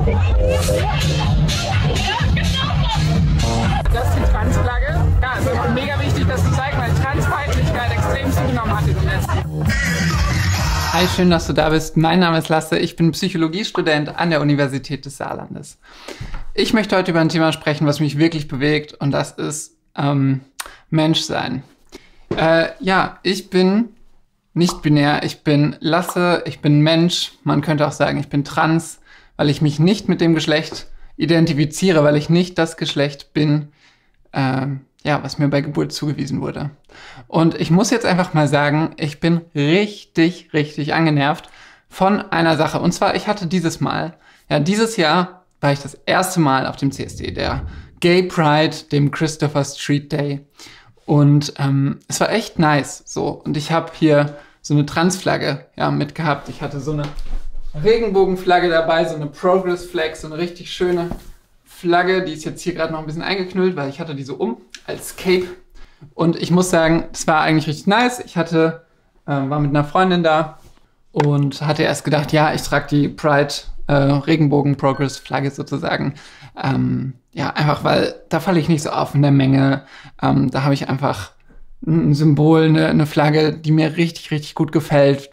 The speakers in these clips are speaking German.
Das ist die Transflagge. Ja, es ist mega wichtig, das zu zeigen, weil Transfeindlichkeit extrem zugenommen hat in den letzten Jahren. Hi, schön, dass du da bist. Mein Name ist Lasse, ich bin Psychologiestudent an der Universität des Saarlandes. Ich möchte heute über ein Thema sprechen, was mich wirklich bewegt, und das ist Menschsein. Ja, ich bin nicht binär, ich bin Lasse, ich bin Mensch, man könnte auch sagen, ich bin trans, weil ich mich nicht mit dem Geschlecht identifiziere, weil ich nicht das Geschlecht bin, ja, was mir bei Geburt zugewiesen wurde. Und ich muss jetzt einfach mal sagen, ich bin richtig, richtig angenervt von einer Sache. Und zwar, ich hatte dieses Jahr war ich das erste Mal auf dem CSD, der Gay Pride, dem Christopher Street Day. Und es war echt nice. So. Und ich habe hier so eine Transflagge mitgehabt. Ich hatte so eine Regenbogenflagge dabei, so eine Progress Flag, so eine richtig schöne Flagge. Die ist jetzt hier gerade noch ein bisschen eingeknüllt, weil ich hatte die so als Cape. Und ich muss sagen, das war eigentlich richtig nice. Ich war mit einer Freundin da und hatte erst gedacht, ja, ich trage die Pride Regenbogen-Progress-Flagge sozusagen. Ja, einfach weil da falle ich nicht so auf in der Menge. Da habe ich einfach ein Symbol, eine Flagge, die mir richtig, richtig gut gefällt,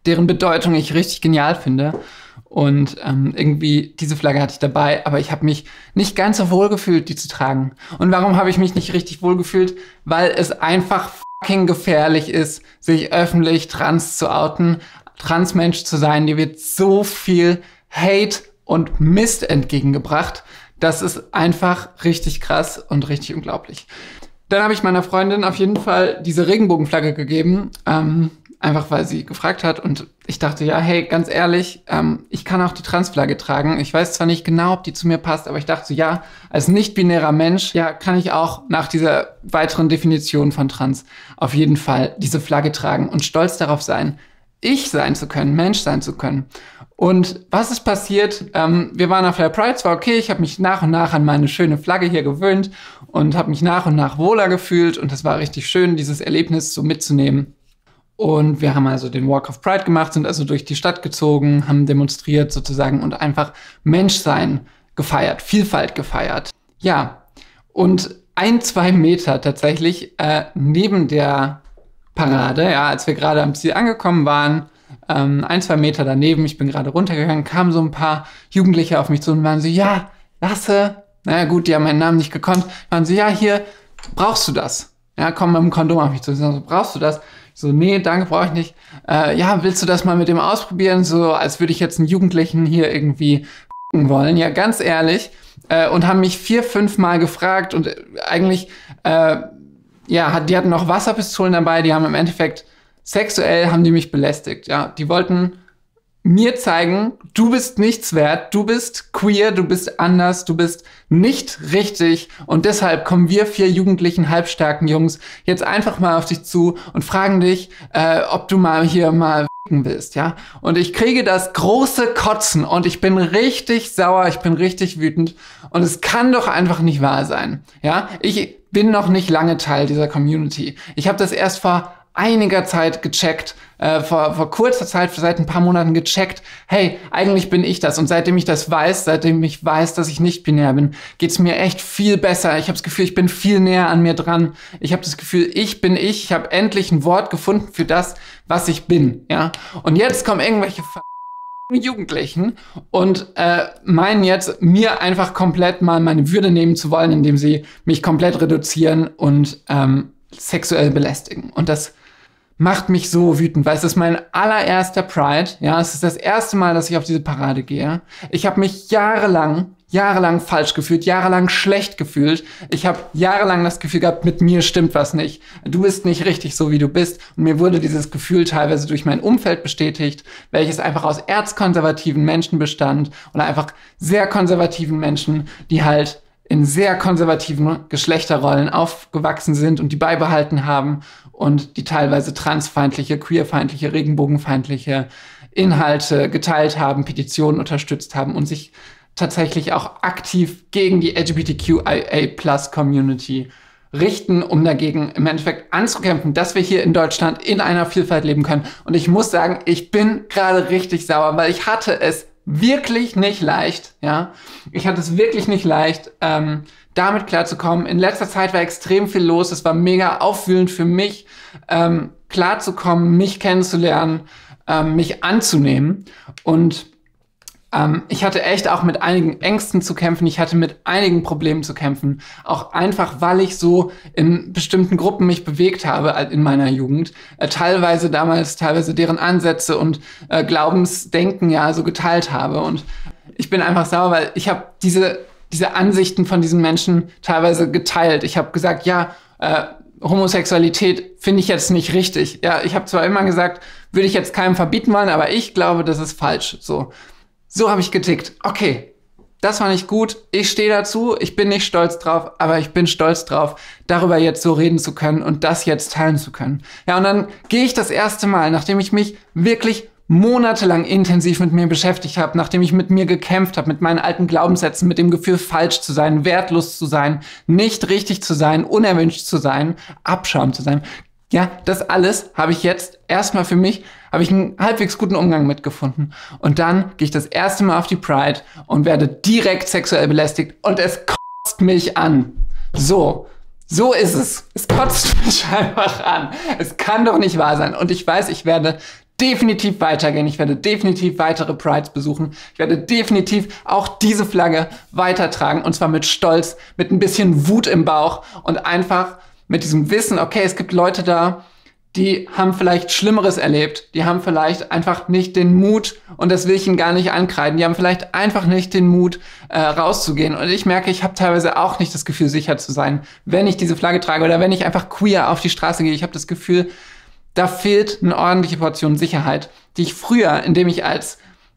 deren Bedeutung ich richtig genial finde. Und irgendwie, diese Flagge hatte ich dabei, aber ich habe mich nicht ganz so wohl gefühlt, die zu tragen. Und warum habe ich mich nicht richtig wohl gefühlt? Weil es einfach fucking gefährlich ist, sich öffentlich trans zu outen, Transmensch zu sein. Dir wird so viel Hate und Mist entgegengebracht. Das ist einfach richtig krass und richtig unglaublich. Dann habe ich meiner Freundin auf jeden Fall diese Regenbogenflagge gegeben, einfach weil sie gefragt hat. Und ich dachte, ja, hey, ganz ehrlich, ich kann auch die Transflagge tragen. Ich weiß zwar nicht genau, ob die zu mir passt, aber ich dachte so, ja, als nicht-binärer Mensch, ja, kann ich auch nach dieser weiteren Definition von Trans auf jeden Fall diese Flagge tragen und stolz darauf sein, ich sein zu können, Mensch sein zu können. Und was ist passiert? Wir waren auf der Pride, es war okay, ich habe mich nach und nach an meine schöne Flagge hier gewöhnt und habe mich nach und nach wohler gefühlt, und es war richtig schön, dieses Erlebnis so mitzunehmen. Und wir haben also den Walk of Pride gemacht, sind also durch die Stadt gezogen, haben demonstriert sozusagen und einfach Menschsein gefeiert, Vielfalt gefeiert. Ja, und 1-2 Meter tatsächlich neben der Parade, ja, als wir gerade am Ziel angekommen waren, 1-2 Meter daneben, ich bin gerade runtergegangen, kamen so ein paar Jugendliche auf mich zu und waren so, ja, Lasse, naja gut, die haben meinen Namen nicht gekonnt, waren so, ja, hier, brauchst du das? Ja, kommen mit dem Kondom auf mich zu, so, brauchst du das? Ich so, nee, danke, brauche ich nicht. Ja, willst du das mal mit dem ausprobieren? So, als würde ich jetzt einen Jugendlichen hier irgendwie wollen. Ja, ganz ehrlich. Und haben mich 4-5 Mal gefragt und eigentlich, ja, die hatten noch Wasserpistolen dabei, die haben im Endeffekt sexuell haben die mich belästigt. Ja, die wollten mir zeigen, du bist nichts wert, du bist queer, du bist anders, du bist nicht richtig, und deshalb kommen wir 4 jugendlichen, halbstarken Jungs jetzt einfach mal auf dich zu und fragen dich, ob du mal hier mal willst, ja? Und ich kriege das große Kotzen und ich bin richtig sauer, ich bin richtig wütend, und es kann doch einfach nicht wahr sein, ja? Ich bin noch nicht lange Teil dieser Community. Ich habe das erst vor einiger Zeit gecheckt, vor kurzer Zeit, seit ein paar Monaten gecheckt, hey, eigentlich bin ich das. Und seitdem ich das weiß, seitdem ich weiß, dass ich nicht binär bin, geht's mir echt viel besser. Ich habe das Gefühl, ich bin viel näher an mir dran. Ich habe das Gefühl, ich bin ich. Ich habe endlich ein Wort gefunden für das, was ich bin. Ja. Und jetzt kommen irgendwelche Jugendlichen und meinen jetzt, mir einfach komplett mal meine Würde nehmen zu wollen, indem sie mich komplett reduzieren und sexuell belästigen. Und das macht mich so wütend, weil es ist mein allererster Pride. Ja, es ist das erste Mal, dass ich auf diese Parade gehe. Ich habe mich jahrelang falsch gefühlt, jahrelang schlecht gefühlt. Ich habe jahrelang das Gefühl gehabt, mit mir stimmt was nicht. Du bist nicht richtig so, wie du bist. Und mir wurde dieses Gefühl teilweise durch mein Umfeld bestätigt, welches einfach aus erzkonservativen Menschen bestand oder einfach sehr konservativen Menschen, die halt in sehr konservativen Geschlechterrollen aufgewachsen sind und die beibehalten haben und die teilweise transfeindliche, queerfeindliche, regenbogenfeindliche Inhalte geteilt haben, Petitionen unterstützt haben und sich tatsächlich auch aktiv gegen die LGBTQIA+-Community richten, um dagegen im Endeffekt anzukämpfen, dass wir hier in Deutschland in einer Vielfalt leben können. Und ich muss sagen, ich bin gerade richtig sauer, weil ich hatte es wirklich nicht leicht, ja. Ich hatte es wirklich nicht leicht, damit klarzukommen. In letzter Zeit war extrem viel los. Es war mega aufwühlend für mich, klarzukommen, mich kennenzulernen, mich anzunehmen. Und ich hatte echt auch mit einigen Ängsten zu kämpfen. Ich hatte mit einigen Problemen zu kämpfen. Auch einfach, weil ich so in bestimmten Gruppen mich bewegt habe in meiner Jugend. Teilweise deren Ansätze und Glaubensdenken ja so geteilt habe. Und ich bin einfach sauer, weil ich habe diese Ansichten von diesen Menschen teilweise geteilt. Ich habe gesagt, ja, Homosexualität finde ich jetzt nicht richtig. Ja, ich habe zwar immer gesagt, würde ich jetzt keinem verbieten wollen, aber ich glaube, das ist falsch. So habe ich getickt. Okay, das war nicht gut. Ich stehe dazu. Ich bin nicht stolz drauf, aber ich bin stolz drauf, darüber jetzt so reden zu können und das jetzt teilen zu können. Ja, und dann gehe ich das erste Mal, nachdem ich mich wirklich monatelang intensiv mit mir beschäftigt habe, nachdem ich mit mir gekämpft habe, mit meinen alten Glaubenssätzen, mit dem Gefühl, falsch zu sein, wertlos zu sein, nicht richtig zu sein, unerwünscht zu sein, Abschaum zu sein. Ja, das alles habe ich jetzt erstmal für mich, habe ich einen halbwegs guten Umgang mitgefunden. Und dann gehe ich das erste Mal auf die Pride und werde direkt sexuell belästigt und es kotzt mich an. So ist es. Es kotzt mich einfach an. Es kann doch nicht wahr sein. Und ich weiß, ich werde definitiv weitergehen. Ich werde definitiv weitere Prides besuchen. Ich werde definitiv auch diese Flagge weitertragen. Und zwar mit Stolz, mit ein bisschen Wut im Bauch und einfach mit diesem Wissen, okay, es gibt Leute da, die haben vielleicht Schlimmeres erlebt. Die haben vielleicht einfach nicht den Mut, und das will ich ihnen gar nicht ankreiden, die haben vielleicht einfach nicht den Mut, rauszugehen. Und ich merke, ich habe teilweise auch nicht das Gefühl, sicher zu sein, wenn ich diese Flagge trage oder wenn ich einfach queer auf die Straße gehe. Ich habe das Gefühl, da fehlt eine ordentliche Portion Sicherheit, die ich früher,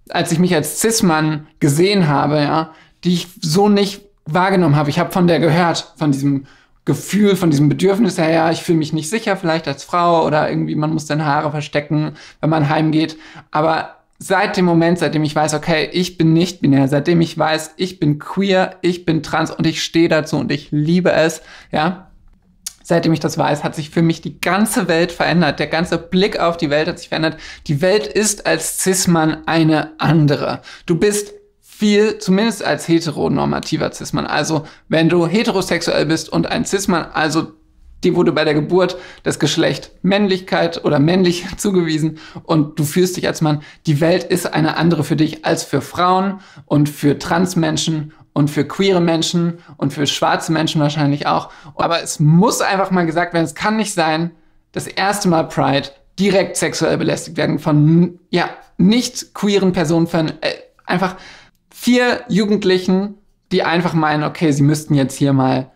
als ich mich als Cis-Mann gesehen habe, ja, die ich so nicht wahrgenommen habe. Ich habe von der gehört, von diesem Gefühl, von diesem Bedürfnis, ja, ich fühle mich nicht sicher, vielleicht als Frau oder irgendwie, man muss seine Haare verstecken, wenn man heimgeht. Aber seit dem Moment, seitdem ich weiß, okay, ich bin nicht binär, seitdem ich weiß, ich bin queer, ich bin trans und ich stehe dazu und ich liebe es, ja, seitdem ich das weiß, hat sich für mich die ganze Welt verändert. Der ganze Blick auf die Welt hat sich verändert. Die Welt ist als Cis-Mann eine andere. Du bist viel, zumindest als heteronormativer Cis-Mann. Also, wenn du heterosexuell bist und ein Cis-Mann, also dir wurde bei der Geburt das Geschlecht Männlichkeit oder männlich zugewiesen und du fühlst dich als Mann, die Welt ist eine andere für dich als für Frauen und für Transmenschen und für queere Menschen und für schwarze Menschen wahrscheinlich auch. Aber es muss einfach mal gesagt werden, es kann nicht sein, das erste Mal Pride direkt sexuell belästigt werden von, ja, nicht queeren Personen, von einfach 4 Jugendlichen, die einfach meinen, okay, sie müssten jetzt hier mal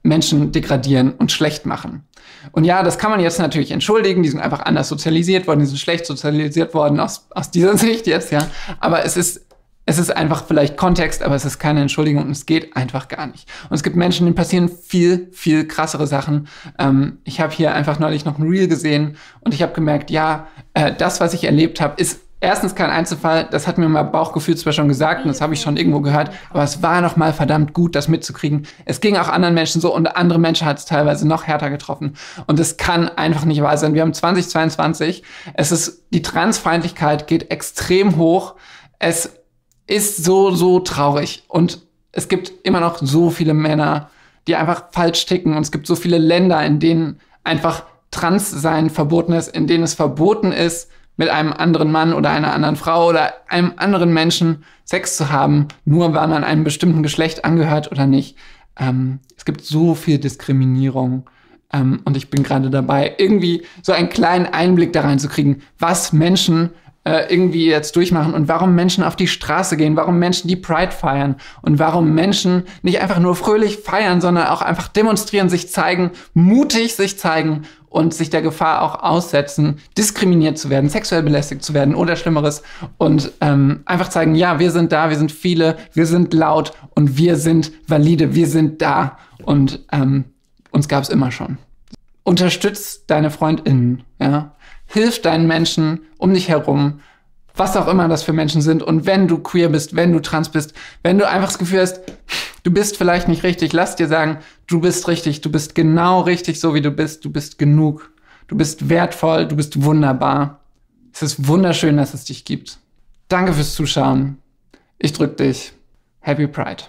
Menschen degradieren und schlecht machen. Und ja, das kann man jetzt natürlich entschuldigen, die sind einfach anders sozialisiert worden, die sind schlecht sozialisiert worden aus dieser Sicht jetzt, ja. Aber es ist einfach vielleicht Kontext, aber es ist keine Entschuldigung und es geht einfach gar nicht. Und es gibt Menschen, denen passieren viel, viel krassere Sachen. Ich habe hier einfach neulich noch ein Reel gesehen und ich habe gemerkt, ja, das, was ich erlebt habe, ist erstens kein Einzelfall, das hat mir mein Bauchgefühl zwar schon gesagt und das habe ich schon irgendwo gehört, aber es war noch mal verdammt gut, das mitzukriegen. Es ging auch anderen Menschen so und andere Menschen hat es teilweise noch härter getroffen. Und es kann einfach nicht wahr sein. Wir haben 2022, die Transfeindlichkeit geht extrem hoch. Es ist so traurig und es gibt immer noch so viele Männer, die einfach falsch ticken und es gibt so viele Länder, in denen einfach Transsein verboten ist, in denen es verboten ist, mit einem anderen Mann oder einer anderen Frau oder einem anderen Menschen Sex zu haben, nur weil man einem bestimmten Geschlecht angehört oder nicht. Es gibt so viel Diskriminierung und ich bin gerade dabei, irgendwie so einen kleinen Einblick da reinzukriegen, was Menschen irgendwie jetzt durchmachen und warum Menschen auf die Straße gehen, warum Menschen die Pride feiern und warum Menschen nicht einfach nur fröhlich feiern, sondern auch einfach demonstrieren, sich zeigen, mutig sich zeigen und sich der Gefahr auch aussetzen, diskriminiert zu werden, sexuell belästigt zu werden oder Schlimmeres und einfach zeigen, ja, wir sind da, wir sind viele, wir sind laut und wir sind valide, wir sind da und uns gab es immer schon. Unterstütz deine FreundInnen, ja. Hilf deinen Menschen um dich herum, was auch immer das für Menschen sind. Und wenn du queer bist, wenn du trans bist, wenn du einfach das Gefühl hast, du bist vielleicht nicht richtig, lass dir sagen, du bist richtig, du bist genau richtig, so wie du bist genug, du bist wertvoll, du bist wunderbar. Es ist wunderschön, dass es dich gibt. Danke fürs Zuschauen. Ich drück dich. Happy Pride.